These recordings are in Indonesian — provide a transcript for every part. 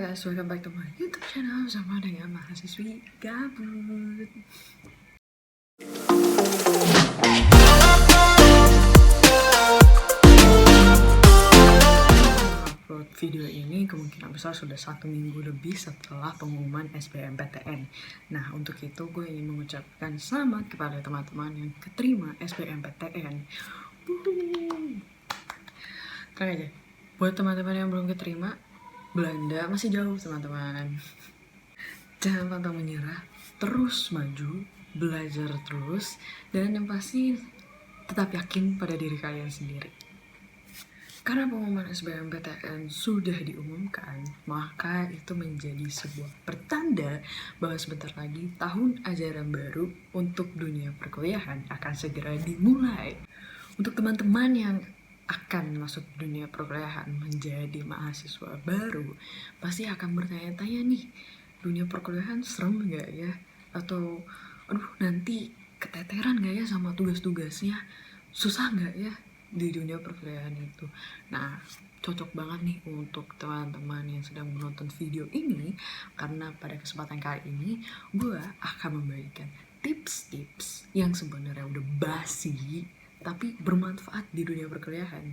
guys, welcome back to my YouTube channel sama dengan mahasiswi gabut. Upload video ini kemungkinan besar sudah 1 minggu lebih setelah pengumuman SBMPTN. Nah, untuk itu gue ingin mengucapkan selamat kepada teman-teman yang keterima SBMPTN. Tenang aja, buat teman-teman yang belum keterima, Belanda masih jauh teman-teman. Jangan pantang menyerah, terus maju, belajar terus, dan yang pasti tetap yakin pada diri kalian sendiri. Karena pengumuman SBMPTN sudah diumumkan, maka itu menjadi sebuah pertanda bahwa sebentar lagi tahun ajaran baru untuk dunia perkuliahan akan segera dimulai. Untuk teman-teman yang akan masuk dunia perkuliahan menjadi mahasiswa baru, pasti akan bertanya-tanya nih, dunia perkuliahan serem gak ya? Atau aduh nanti keteteran gak ya sama tugas-tugasnya? Susah gak ya di dunia perkuliahan itu? Nah, cocok banget nih untuk teman-teman yang sedang menonton video ini, karena pada kesempatan kali ini gue akan membagikan tips-tips yang sebenarnya udah basi tapi bermanfaat di dunia perkuliahan.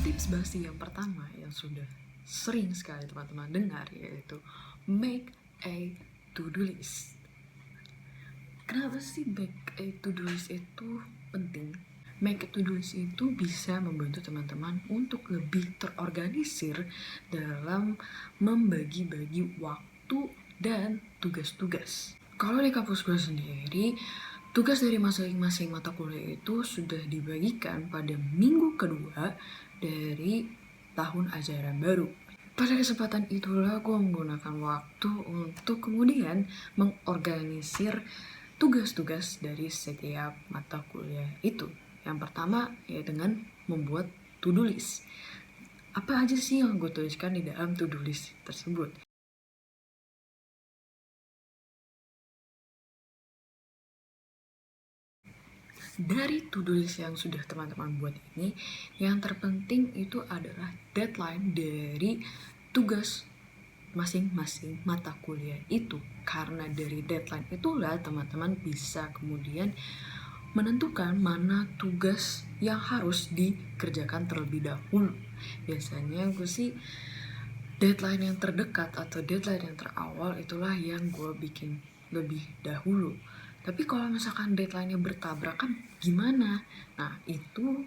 Tips basi yang pertama yang sudah sering sekali teman-teman dengar yaitu make a to-do list. Kenapa sih make a to-do list itu penting? Make a to-do list itu bisa membantu teman-teman untuk lebih terorganisir dalam membagi-bagi waktu dan tugas-tugas. Kalau di kampus gue sendiri, tugas dari masing-masing mata kuliah itu sudah dibagikan pada minggu kedua dari tahun ajaran baru. Pada kesempatan itulah gue menggunakan waktu untuk kemudian mengorganisir tugas-tugas dari setiap mata kuliah itu. Yang pertama ya dengan membuat to-do list. Apa aja sih yang gue tuliskan di dalam to-do list tersebut? Dari to-do list yang sudah teman-teman buat ini, yang terpenting itu adalah deadline dari tugas masing-masing mata kuliah itu. Karena dari deadline itulah teman-teman bisa kemudian menentukan mana tugas yang harus dikerjakan terlebih dahulu. Biasanya gue sih deadline yang terdekat atau deadline yang terawal itulah yang gue bikin lebih dahulu. Tapi kalau misalkan deadline-nya bertabrakan gimana? Nah, itu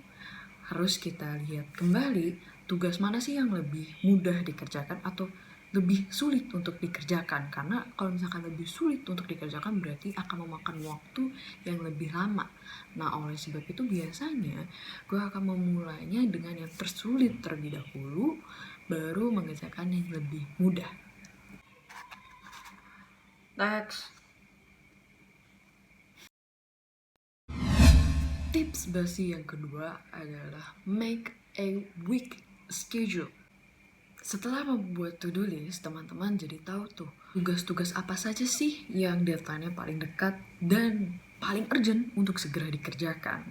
harus kita lihat kembali tugas mana sih yang lebih mudah dikerjakan atau lebih sulit untuk dikerjakan. Karena kalau misalkan lebih sulit untuk dikerjakan berarti akan memakan waktu yang lebih lama. Nah, oleh sebab itu biasanya gue akan memulainya dengan yang tersulit terlebih dahulu, baru mengerjakan yang lebih mudah. Next. Tips basi yang kedua adalah make a week schedule. Setelah membuat to-do list, teman-teman jadi tahu tuh tugas-tugas apa saja sih yang deadline-nya paling dekat dan paling urgent untuk segera dikerjakan.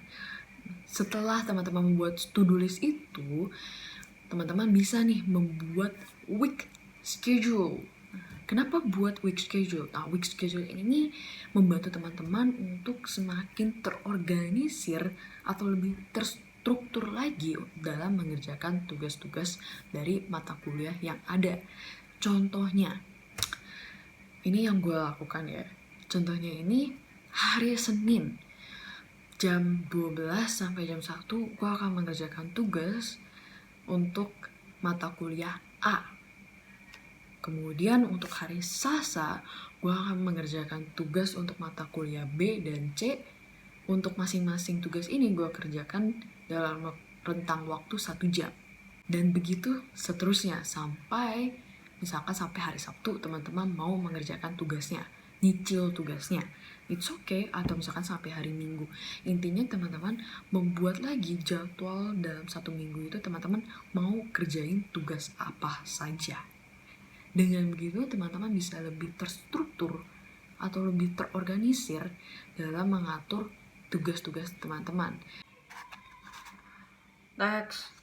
Setelah teman-teman membuat to-do list itu, teman-teman bisa nih membuat week schedule. Kenapa buat week schedule? Nah, week schedule ini membantu teman-teman untuk semakin terorganisir atau lebih terstruktur lagi dalam mengerjakan tugas-tugas dari mata kuliah yang ada. Contohnya, ini yang gue lakukan ya. Contohnya ini hari Senin jam 12 sampai jam 1 gue akan mengerjakan tugas untuk mata kuliah A. Kemudian untuk hari Selasa, gue akan mengerjakan tugas untuk mata kuliah B dan C. Untuk masing-masing tugas ini gue kerjakan dalam rentang waktu 1 jam. Dan begitu seterusnya sampai misalkan sampai hari Sabtu teman-teman mau mengerjakan tugasnya, nyicil tugasnya. It's okay, atau misalkan sampai hari Minggu. Intinya teman-teman membuat lagi jadwal dalam 1 minggu itu teman-teman mau kerjain tugas apa saja. Dengan begitu teman-teman bisa lebih terstruktur atau lebih terorganisir dalam mengatur tugas-tugas teman-teman. Next.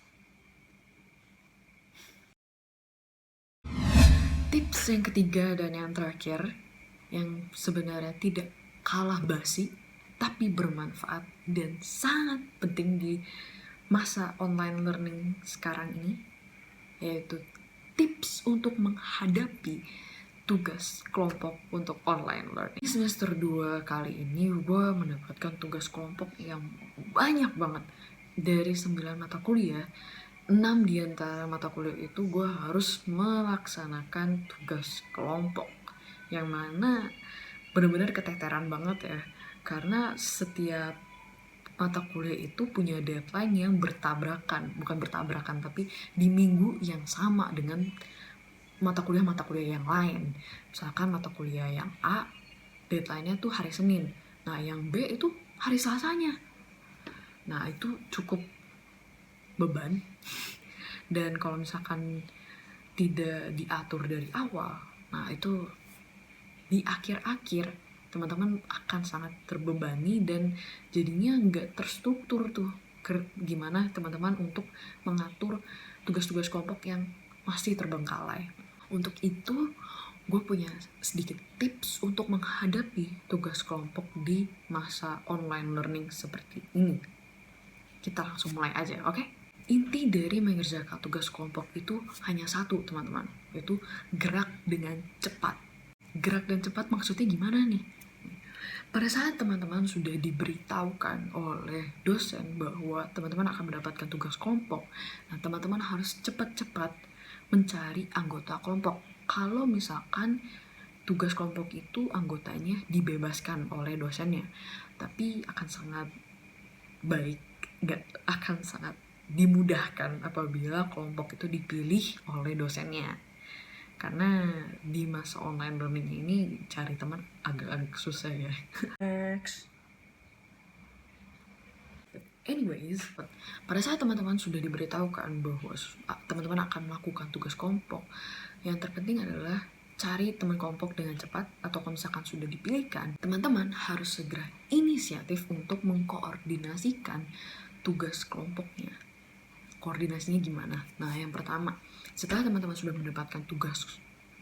Tips yang ketiga dan yang terakhir, yang sebenarnya tidak kalah basi, tapi bermanfaat dan sangat penting di masa online learning sekarang ini, yaitu tips untuk menghadapi tugas kelompok untuk online learning. Di semester 2 kali ini gue mendapatkan tugas kelompok yang banyak banget. Dari 9 mata kuliah, 6 di antara mata kuliah itu gue harus melaksanakan tugas kelompok, yang mana benar-benar keteteran banget ya, karena setiap mata kuliah itu punya deadline yang bukan bertabrakan, tapi di minggu yang sama dengan mata kuliah yang lain. Misalkan mata kuliah yang A, deadline-nya tuh hari Senin. Nah, yang B itu hari Selasanya. Nah, itu cukup beban. Dan kalau misalkan tidak diatur dari awal, nah itu di akhir-akhir teman-teman akan sangat terbebani dan jadinya nggak terstruktur tuh gimana teman-teman untuk mengatur tugas-tugas kelompok yang masih terbengkalai. Untuk itu gue punya sedikit tips untuk menghadapi tugas kelompok di masa online learning seperti ini. Kita langsung mulai aja, oke? Inti dari mengerjakan tugas kelompok itu hanya satu, teman-teman, yaitu gerak dengan cepat. Gerak dan cepat maksudnya gimana nih? Pada saat teman-teman sudah diberitahukan oleh dosen bahwa teman-teman akan mendapatkan tugas kelompok, nah teman-teman harus cepat-cepat mencari anggota kelompok. Kalau misalkan tugas kelompok itu anggotanya dibebaskan oleh dosennya, tapi akan sangat baik, nggak akan sangat dimudahkan apabila kelompok itu dipilih oleh dosennya. Karena di masa online learning ini cari teman agak-agak susah ya. Next. Anyways, pada saat teman-teman sudah diberitahukan bahwa teman-teman akan melakukan tugas kelompok, yang terpenting adalah cari teman kelompok dengan cepat, atau kalau misalkan sudah dipilihkan, teman-teman harus segera inisiatif untuk mengkoordinasikan tugas kelompoknya. Koordinasinya gimana? Nah, yang pertama, setelah teman-teman sudah mendapatkan tugas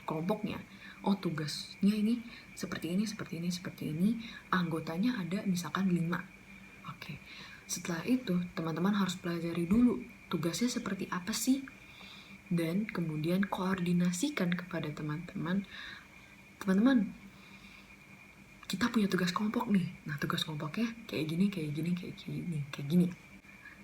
kelompoknya, oh tugasnya ini seperti ini, anggotanya ada misalkan 5. Oke. Setelah itu, teman-teman harus pelajari dulu tugasnya seperti apa sih, dan kemudian koordinasikan kepada teman-teman, kita punya tugas kelompok nih. Nah, tugas kelompoknya kayak gini.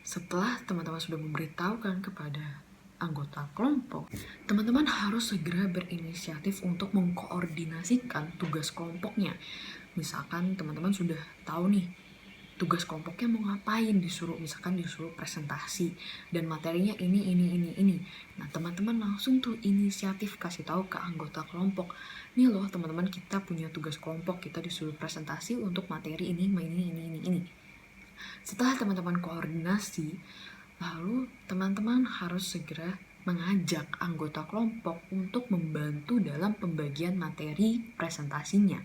Setelah teman-teman sudah memberitahukan kepada anggota kelompok, teman-teman harus segera berinisiatif untuk mengkoordinasikan tugas kelompoknya. Misalkan teman-teman sudah tahu nih tugas kelompoknya mau ngapain, disuruh presentasi dan materinya ini. Nah, teman-teman langsung tuh inisiatif kasih tahu ke anggota kelompok, nih loh teman-teman, kita punya tugas kelompok, kita disuruh presentasi untuk materi ini. Setelah teman-teman koordinasi, lalu teman-teman harus segera mengajak anggota kelompok untuk membantu dalam pembagian materi presentasinya.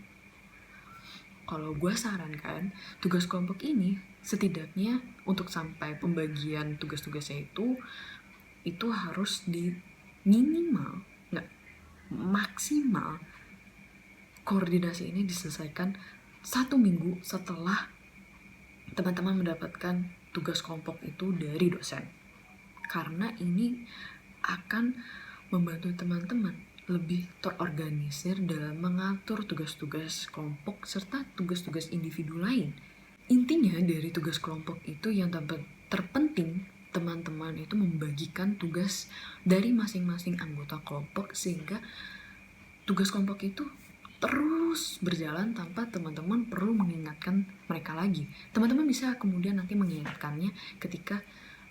Kalau gue sarankan, tugas kelompok ini setidaknya untuk sampai pembagian tugas-tugasnya itu harus di minimal, nggak maksimal, koordinasi ini diselesaikan 1 minggu setelah teman-teman mendapatkan tugas kelompok itu dari dosen. Karena ini akan membantu teman-teman lebih terorganisir dalam mengatur tugas-tugas kelompok serta tugas-tugas individu lain. Intinya dari tugas kelompok itu yang terpenting, teman-teman itu membagikan tugas dari masing-masing anggota kelompok sehingga tugas kelompok itu terus berjalan tanpa teman-teman perlu mengingatkan mereka lagi. Teman-teman bisa kemudian nanti mengingatkannya ketika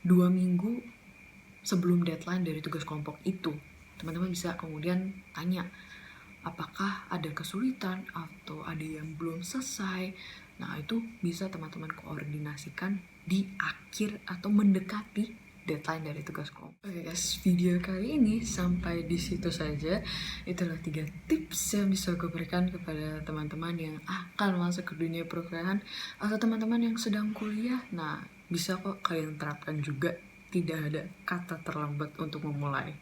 2 minggu sebelum deadline dari tugas kelompok itu. Teman-teman bisa kemudian tanya, apakah ada kesulitan atau ada yang belum selesai. Nah, itu bisa teman-teman koordinasikan di akhir atau mendekati deadline dari tugas kelompok. Oke guys, video kali ini sampai di situ saja. Itulah 3 tips yang bisa gue berikan kepada teman-teman yang akan masuk ke dunia perkuliahan atau teman-teman yang sedang kuliah. Nah, bisa kok kalian terapkan juga. Tidak ada kata terlambat untuk memulai.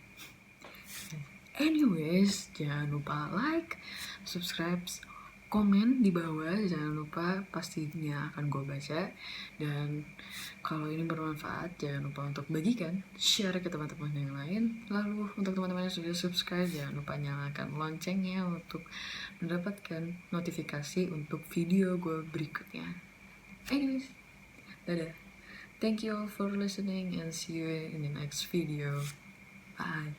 Anyways, jangan lupa like, subscribe, komen di bawah. Jangan lupa, pastinya akan gue baca. Dan kalau ini bermanfaat, jangan lupa untuk bagikan, share ke teman-teman yang lain. Lalu untuk teman-teman yang sudah subscribe, jangan lupa nyalakan loncengnya untuk mendapatkan notifikasi untuk video gue berikutnya. Anyways, dadah. Thank you all for listening and see you in the next video. Bye.